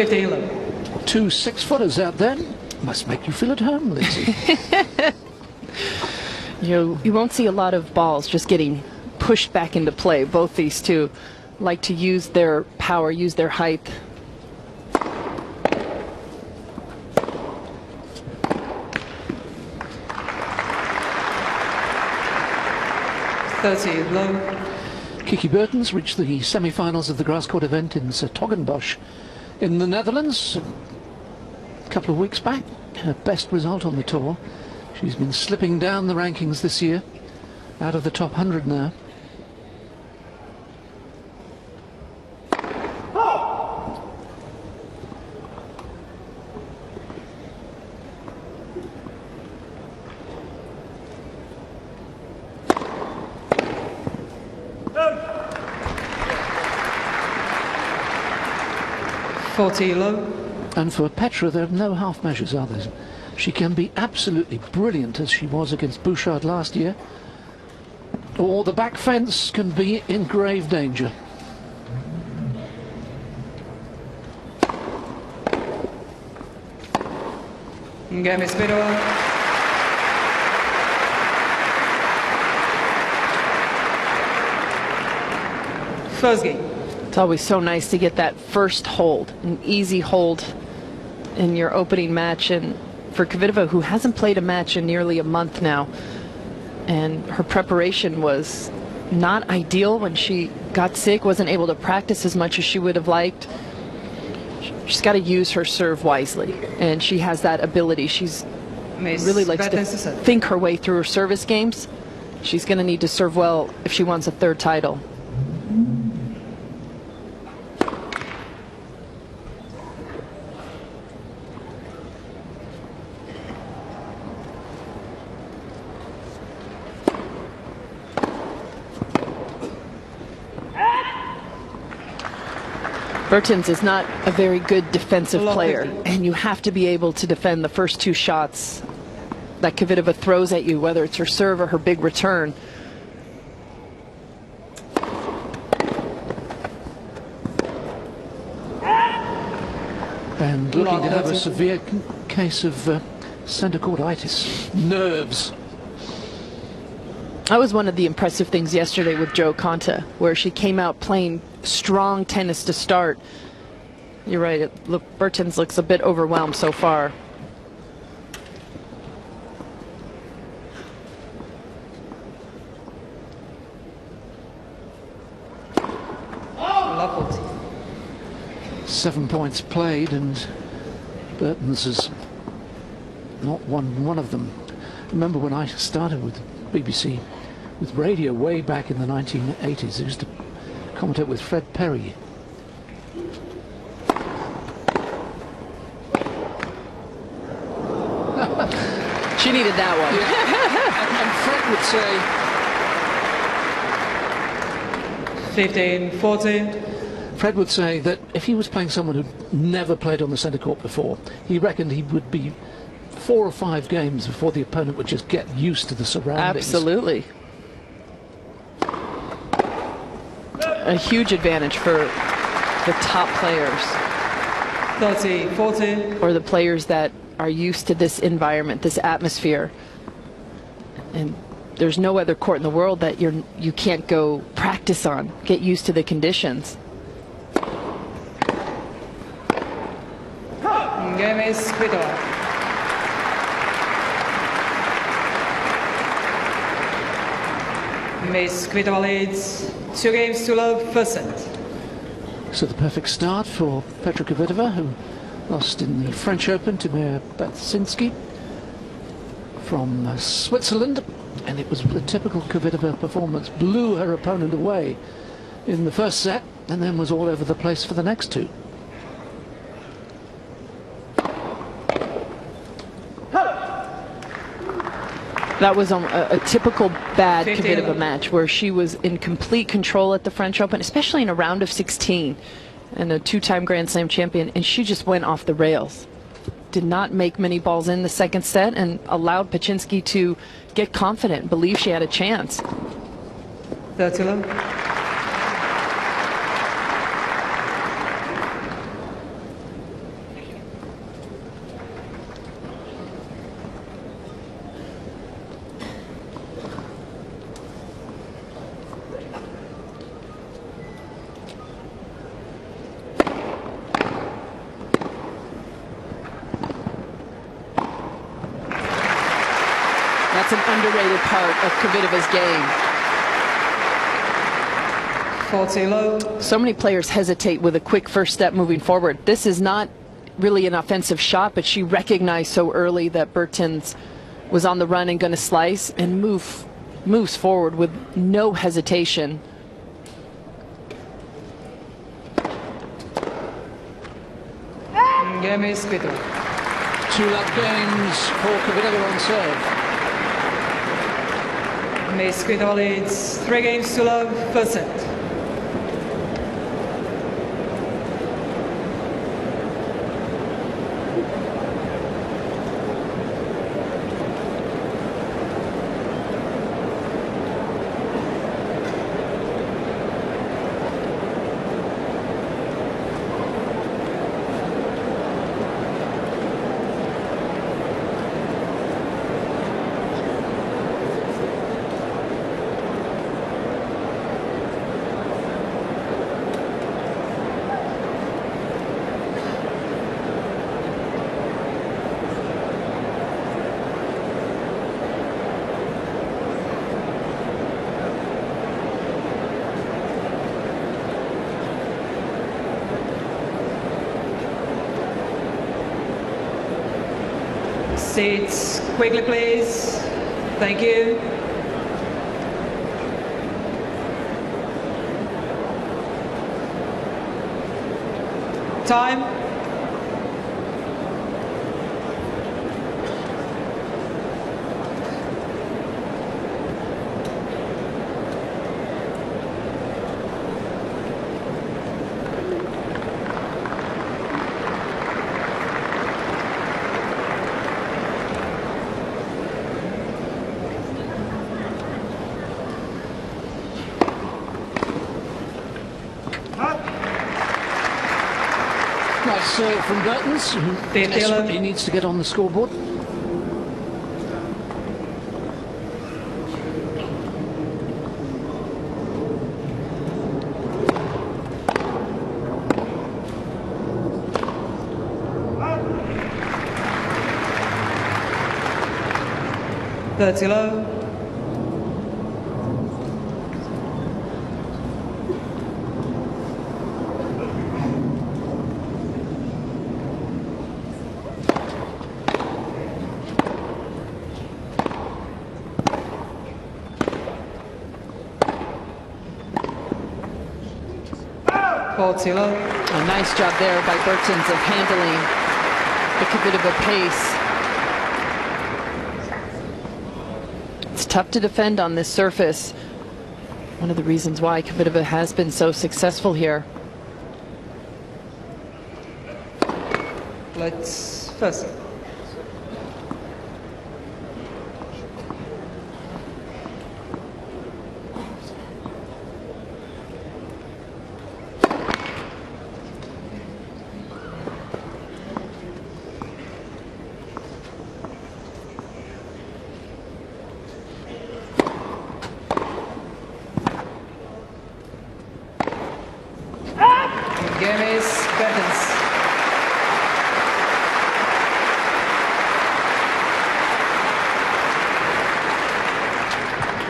15 low. 2 6-footers out there. Must make you feel at home, Lindsay. You won't see a lot of balls just getting pushed back into play. Both these two like to use their power, use their height. Low. Kiki Bertens reached the semi-finals of the grass court event in 's-Hertogenbosch in the Netherlands a couple of weeks back. Her best result on the tour. She's been slipping down the rankings this year, out of the top 100 now. Low. And for Petra, there are no half measures, are there? She can be absolutely brilliant, as she was against Bouchard last year, or the back fence can be in grave danger. Game is Kvitova. First game. It's always so nice to get that first hold, an easy hold in your opening match. And for Kvitova, who hasn't played a match in nearly a month now, and her preparation was not ideal when she got sick, wasn't able to practice as much as she would have liked. She's got to use her serve wisely, and she has that ability. She's really likes to think her way through her service games. She's going to need to serve well if she wants a third title. Bertens is not a very good defensive player, and you have to be able to defend the first two shots that Kvitova throws at you, whether it's her serve or her big return. And looking to have a severe case of center courtitis, nerves. That was one of the impressive things yesterday with Jo Konta, where she came out playing strong tennis to start. You're right, Bertens looks a bit overwhelmed so far. Oh, 7 points played, and Bertens has not won one of them. Remember when I started with BBC, with radio way back in the 1980s, I used to commentate with Fred Perry. She needed that one. Yeah. And Fred would say 15-14. Fred would say that if he was playing someone who'd never played on the centre court before, he reckoned he would be 4 or 5 games before the opponent would just get used to the surroundings. Absolutely. A huge advantage for the top players. 30-14. Or the players that are used to this environment, this atmosphere. And there's no other court in the world that you can't go practice on, get used to the conditions. Game is Kvitova. Miss Kvitova leads 2 games to love, first set. So the perfect start for Petra Kvitova, who lost in the French Open to Mir Batsinski from Switzerland, and it was a typical Kvitova performance. Blew her opponent away in the first set, and then was all over the place for the next 2. That was a typical bad Kvitova match, where she was in complete control at the French Open, especially in a round of 16, and a 2-time Grand Slam champion, and she just went off the rails. Did not make many balls in the second set, and allowed Paczynski to get confident, believe she had a chance. 30 love. That's an underrated part of Kvitova's game. 40 low. So many players hesitate with a quick first step moving forward. This is not really an offensive shot, but she recognized so early that Bertens was on the run and going to slice, and moves forward with no hesitation. Game is Kvitova. 2-love games for Kvitova on serve. Miss Kvitova leads 3 games to love, first set. Seats quickly, please. Thank you. Time. Nice serve from Bertens, who desperately needs to get on the scoreboard. Thirty low. A nice job there by Bertens of handling the Kvitova pace. It's tough to defend on this surface. One of the reasons why Kvitova has been so successful here. Let's first. Game is Bertens.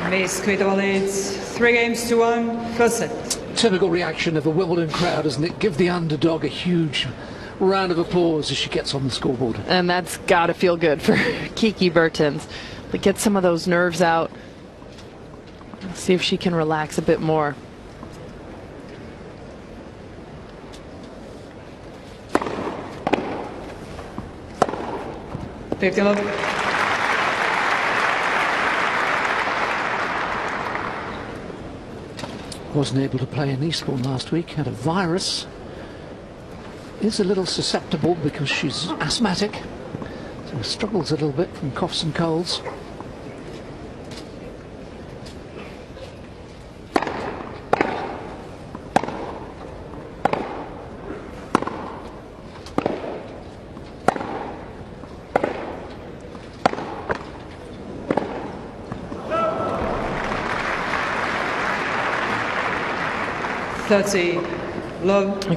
Miss Kvitova leads 3 games to 1, first set. Typical reaction of a Wimbledon crowd, isn't it? Give the underdog a huge round of applause as she gets on the scoreboard. And that's got to feel good for Kiki Bertens. But get some of those nerves out. See if she can relax a bit more. Wasn't able to play in Eastbourne last week, had a virus. Is a little susceptible because she's asthmatic, so struggles a little bit from coughs and colds.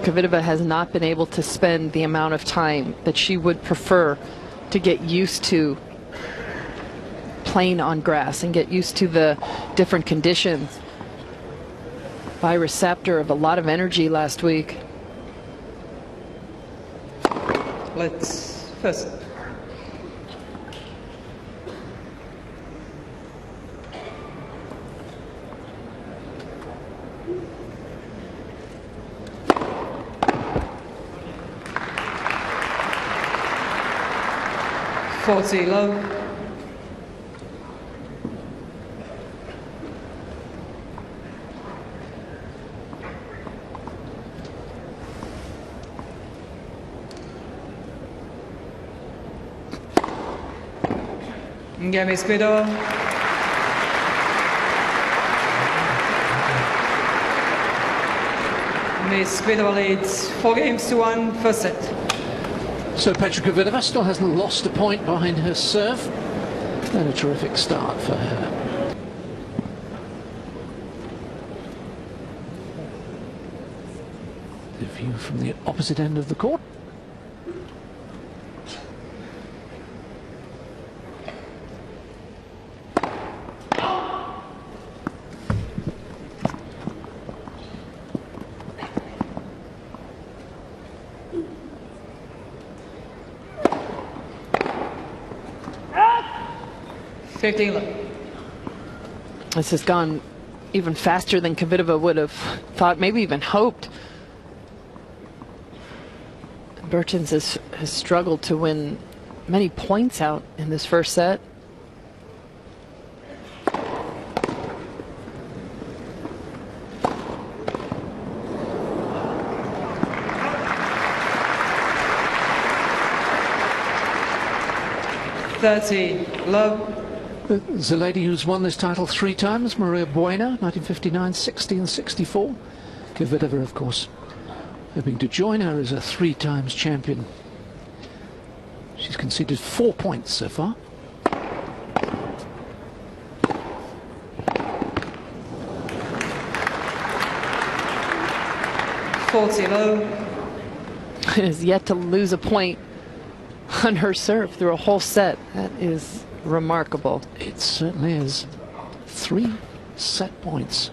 Kvitova has not been able to spend the amount of time that she would prefer to get used to playing on grass and get used to the different conditions. Virus Saptor of a lot of energy last week. Let's first. Forty love. Miss Kvitova. Miss Kvitova leads 4-1 first set. So Petra Kvitova still hasn't lost a point behind her serve. And a terrific start for her. The view from the opposite end of the court. This has gone even faster than Kvitova would have thought, maybe even hoped. Bertens has struggled to win many points out in this first set. Love. There's a lady who's won this title 3 times, Maria Buena, 1959, 60 and 64. Kvitova, of course, hoping to join her as a 3 times champion. She's conceded 4 points so far. Low. Has yet to lose a point on her serve through a whole set. That is remarkable. It certainly is. 3 set points.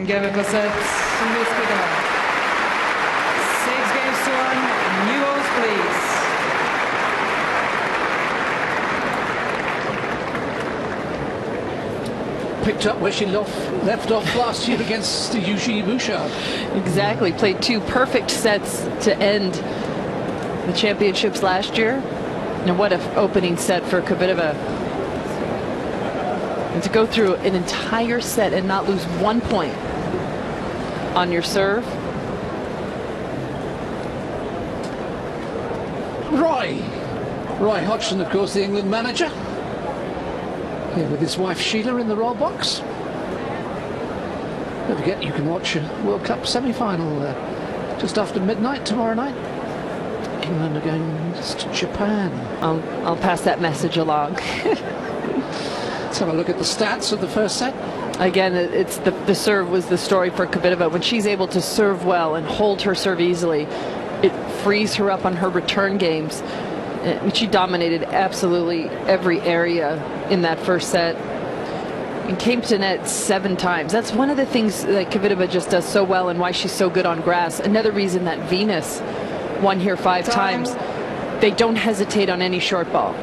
Game for sets, Miss Kvitova. 6-1, new balls, please. Picked up where she left off last year against Yuji Bouchard. Exactly. Played 2 perfect sets to end the championships last year. And what an opening set for Kvitova. And to go through an entire set and not lose 1 point on your serve. Roy Hodgson, of course, the England manager, here with his wife Sheila in the roll box. Don't forget, you can watch a World Cup semi-final just after midnight tomorrow night. England are going to Japan. I'll pass that message along. Let's have a look at the stats of the first set. Again, it's the serve was the story for Kvitova. When she's able to serve well and hold her serve easily, it frees her up on her return games. She dominated absolutely every area in that first set and came to net 7 times. That's one of the things that Kvitova just does so well and why she's so good on grass. Another reason that Venus won here 5 times. They don't hesitate on any short ball.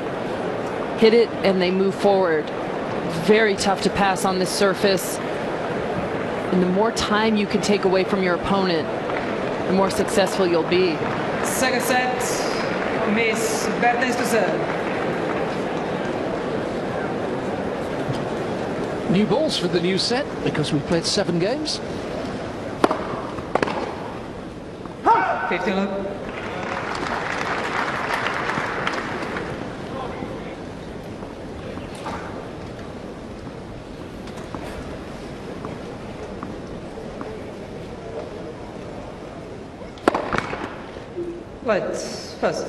Hit it and they move forward. Very tough to pass on this surface. And the more time you can take away from your opponent, the more successful you'll be. Second set, Miss Bertens to serve. New balls for the new set because we played 7 games. 15 love. Let's first.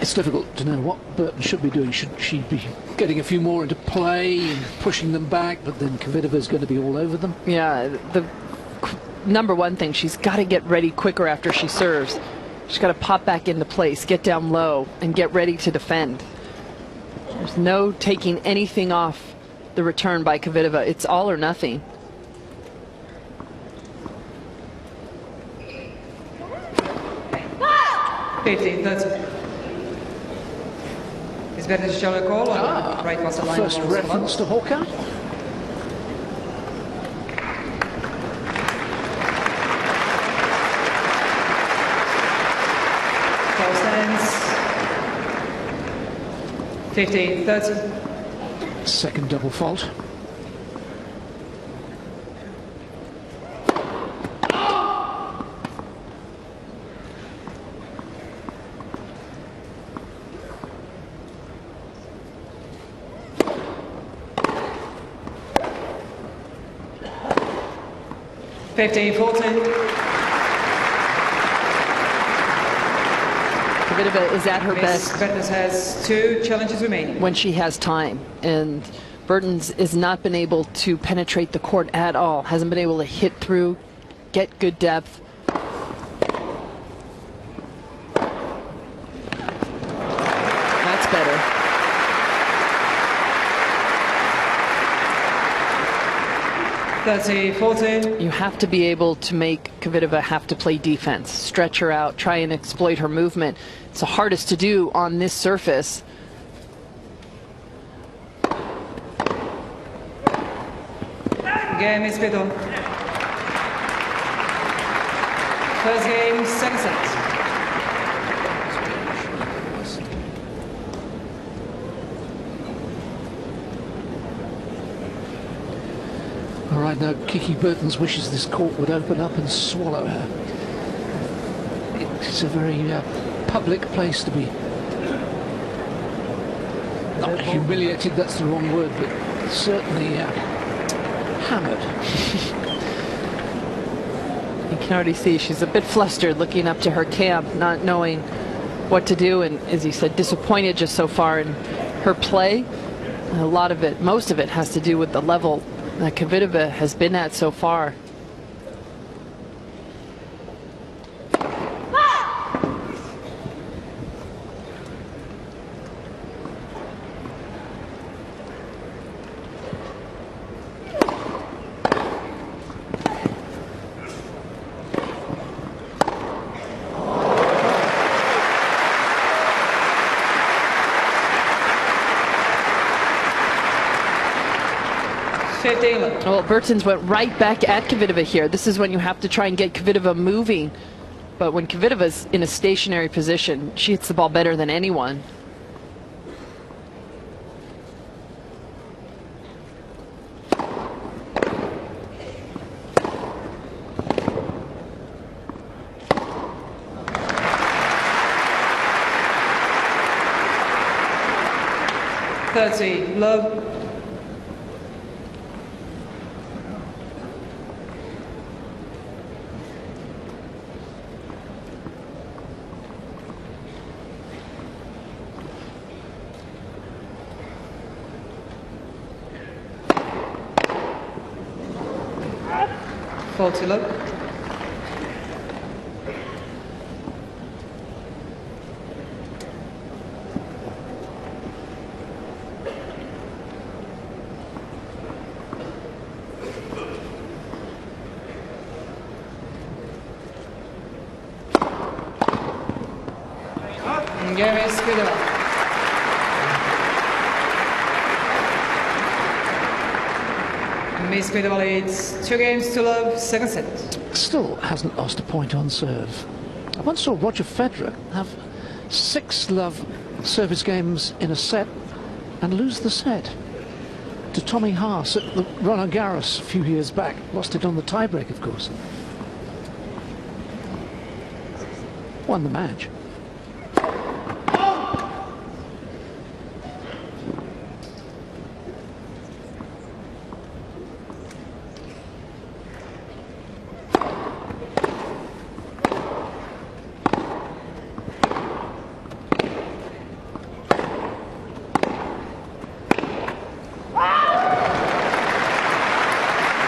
It's difficult to know what Bertens should be doing. Should she be getting a few more into play and pushing them back, but then Kvitova is going to be all over them? Yeah, the number one thing, she's got to get ready quicker after she serves. She's got to pop back into place, get down low, and get ready to defend. There's no taking anything off the return by Kvitova. It's all or nothing. Is Bertens shall I call? Right was the line. First reference to Hawker. Close hands. 15-30. Second double fault. Kvitova is at her best. Bertens has 2 challenges remaining. When she has time, and Bertens has not been able to penetrate the court at all. Hasn't been able to hit through, get good depth. That's better. You have to be able to make Kvitova have to play defense, stretch her out, try and exploit her movement. It's the hardest to do on this surface. Game is Wimbledon. First game, second set. All right, now Kiki Bertens wishes this court would open up and swallow her. It's a very public place to be. Not humiliated, that's the wrong word, but certainly hammered. You can already see she's a bit flustered looking up to her camp, not knowing what to do, and as you said, disappointed just so far in her play. A lot of it, most of it, has to do with the level that Kvitova has been at so far. Well, Bertens went right back at Kvitova here. This is when you have to try and get Kvitova moving. But when Kvitova's in a stationary position, she hits the ball better than anyone. Love. Faulty look. Game is Kvitova. Miss Kvitova leads 2-0, second set. Still hasn't lost a point on serve. I once saw Roger Federer have 6 love service games in a set and lose the set to Tommy Haas at the Roland Garros a few years back. Lost it on the tiebreak, of course. won the match.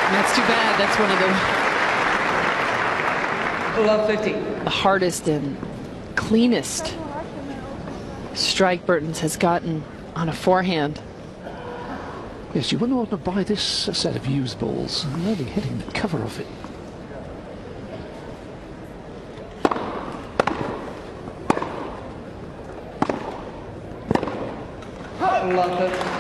That's too bad. That's one of Love 50. the hardest and cleanest strike Bertens has gotten on a forehand. Yes, you wouldn't want to buy this set of used balls. I'm really hitting the cover of it. Love 50.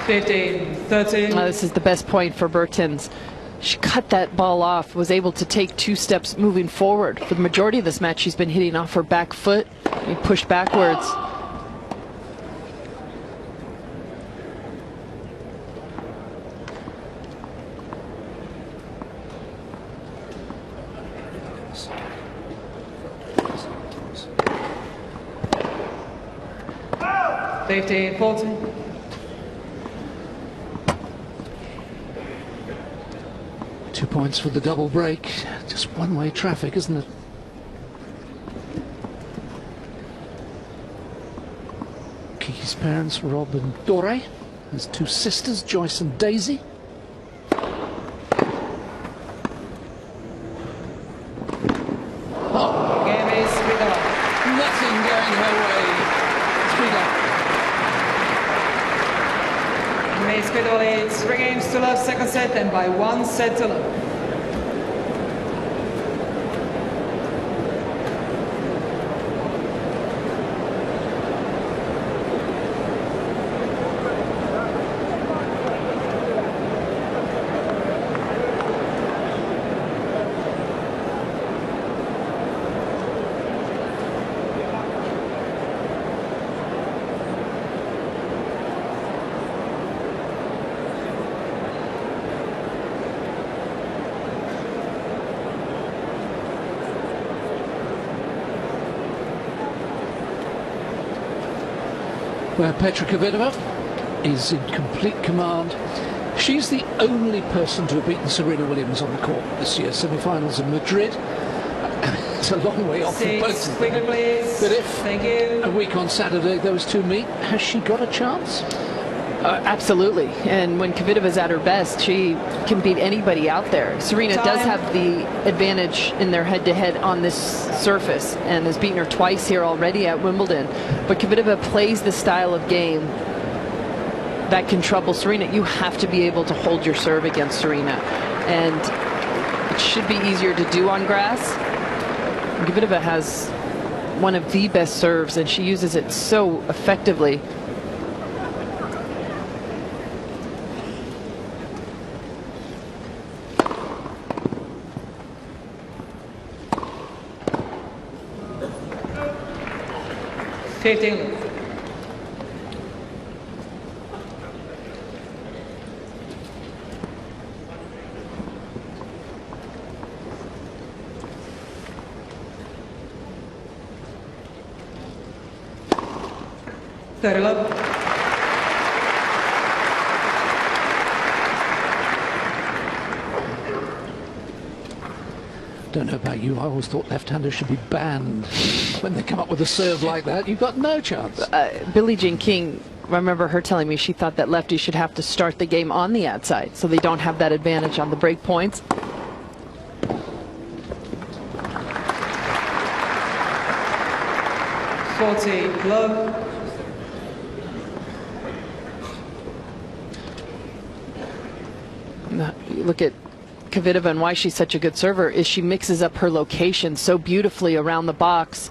15, 13. This is the best point for Bertens. She cut that ball off, was able to take 2 steps moving forward. For the majority of this match, she's been hitting off her back foot and pushed backwards. Oh! 15, 14. Points for the double break. Just one-way traffic, isn't it? Kiki's parents, Rob and Dore. There's 2 sisters, Joyce and Daisy. Oh, Game is Kvitova. nothing going her way. Miss Kvitova leads 3 games to love second set and by 1 set to love. Where Petra Kvitova is in complete command. She's the only person to have beaten Serena Williams on the court this year. Semi-finals in Madrid. It's a long way off for both 6, of them. quickly please. But if Thank you. a week on Saturday those 2 meet, has she got a chance? Absolutely. And when Kvitova's at her best, she can beat anybody out there. Serena does Time. have the advantage in their head-to-head on this surface and has beaten her twice here already at Wimbledon. But Kvitova plays the style of game that can trouble Serena. You have to be able to hold your serve against Serena. And it should be easier to do on grass. Kvitova has one of the best serves, and she uses it so effectively. Third love. Don't know about you, I always thought left-handers should be banned when they come up with a serve like that. You've got no chance. Billie Jean King, I remember her telling me she thought that lefties should have to start the game on the outside so they don't have that advantage on the break points. Love. You look at Kvitova and why she's such a good server is she mixes up her location so beautifully around the box.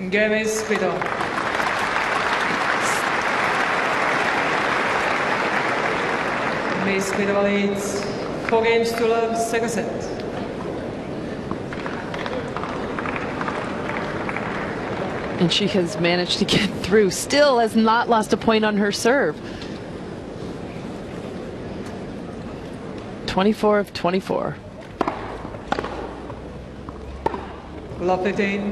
Game is Kvitova. Miss Kvitova leads 4-2, second set. And she has managed to get through, still has not lost a point on her serve. 24 of 24. Love 15.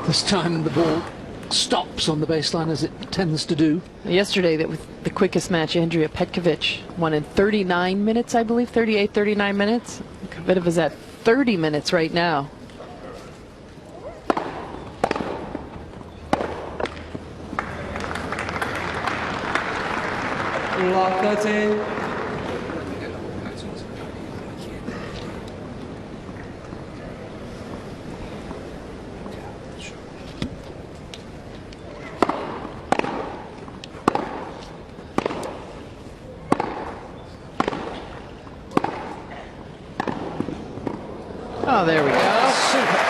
This time the ball stops on the baseline as it tends to do. Yesterday, that was the quickest match. Andrea Petkovic won in 39 minutes, I believe, 38, 39 minutes. Kvitova's at 30 minutes right now. Love 13. Oh, there we go. Super.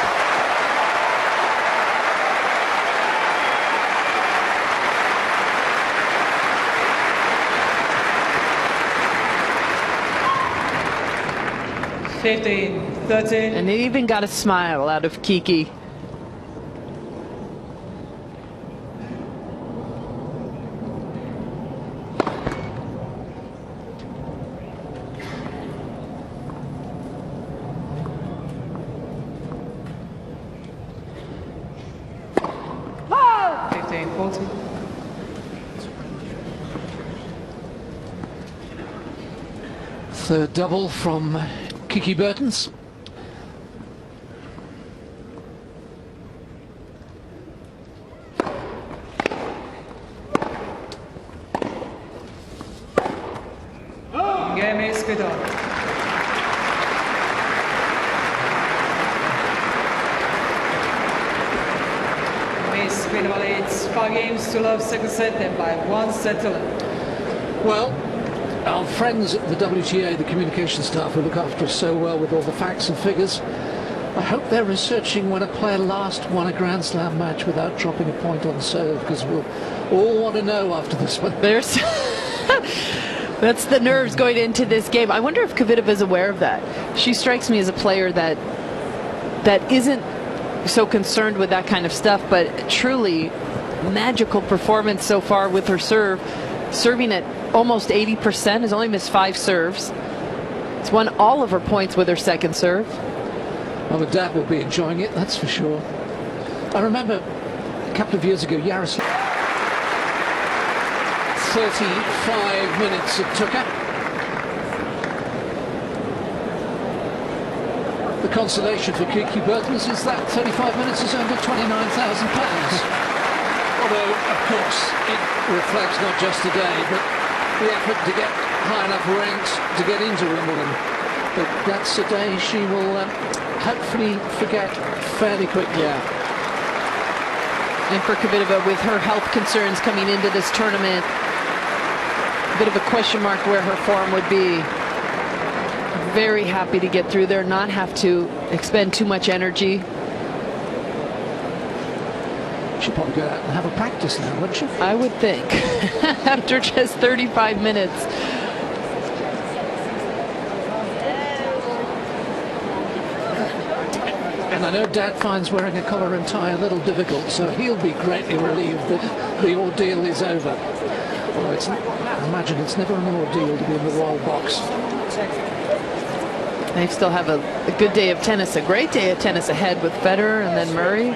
$15, 13. And it even got a smile out of Kiki. Third double from Kiki Bertens. Game is Kvitova. Miss Kvitova leads 5-2, second set, and by 1 set to love. Well, our friends at the WTA, the communication staff who look after us so well with all the facts and figures, I hope they're researching when a player last won a Grand Slam match without dropping a point on serve, because we'll all want to know after this one. There's that's the nerves going into this game. I wonder if Kvitova is aware of that. She strikes me as a player that isn't so concerned with that kind of stuff, but truly magical performance so far with her serve, serving at almost 80%, has only missed 5 serves. It's won all of her points with her second serve. Well, the dad will be enjoying it, that's for sure. I remember a couple of years ago, Yaroslav, 35 minutes it took her. The consolation for Kiki Bertens is that 35 minutes is under £29,000. Although, of course, it reflects not just today, but the effort to get high enough ranks to get into Wimbledon. But that's a day she will hopefully forget fairly quickly. Yeah. And for Kvitova, with her health concerns coming into this tournament, a bit of a question mark where her form would be. Very happy to get through there, not have to expend too much energy. She'll probably go out and have a practice now, wouldn't she? I would think. After just 35 minutes. And I know Dad finds wearing a collar and tie a little difficult, so he'll be greatly relieved that the ordeal is over. Although I imagine it's never an ordeal to be in the royal box. They still have a good day of tennis, a great day of tennis ahead with Federer and then Murray.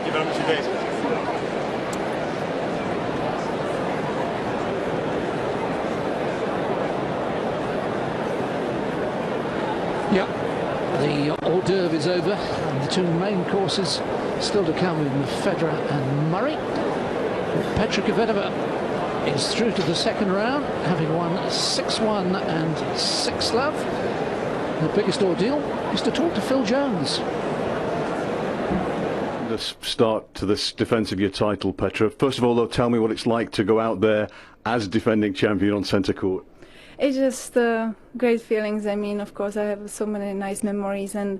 Yep, the hors d'oeuvre is over, and the two main courses still to come with Federer and Murray. Petra Kvitova is through to the second round, having won 6-1 and 6-love. The biggest ordeal is to talk to Phil Jones. The start to this defence of your title, Petra. First of all, though, tell me what it's like to go out there as defending champion on centre court. it's just great feelings. I mean, of course, I have so many nice memories, and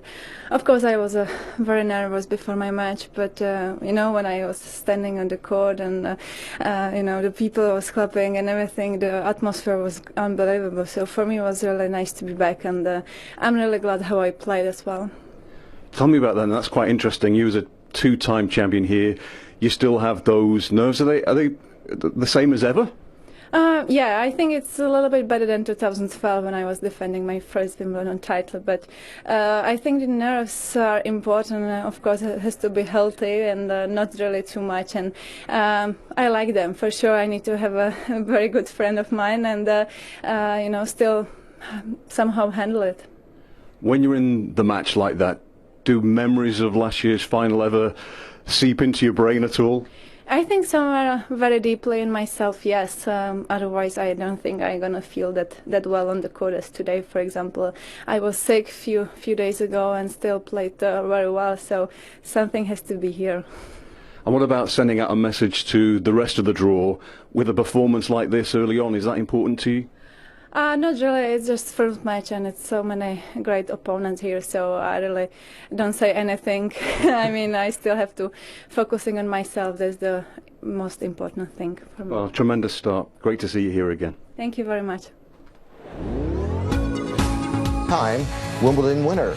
of course, I was very nervous before my match. But you know, when I was standing on the court and you know, the people was clapping and everything, the atmosphere was unbelievable. So for me, it was really nice to be back, and I'm really glad how I played as well. Tell me about that. That's quite interesting. You was a two-time champion here. You still have those nerves. Are they the same as ever? Yeah, I think it's a little bit better than 2012 when I was defending my first Wimbledon title. But I think the nerves are important. Of course, it has to be healthy and not really too much. And I like them for sure. I need to have a very good friend of mine, and you know, still somehow handle it. When you're in the match like that, do memories of last year's final ever seep into your brain at all? I think somewhere very deeply in myself, yes. Otherwise, I don't think I'm gonna feel that well on the court as today. For example, I was sick few days ago and still played very well. So something has to be here. And what about sending out a message to the rest of the draw with a performance like this early on? Is that important to you? Not really. It's just first match, and it's so many great opponents here. So I really don't say anything. I mean, I still have to focusing on myself. That's the most important thing for me. Well, tremendous start. Great to see you here again. Thank you very much. Time Wimbledon winner.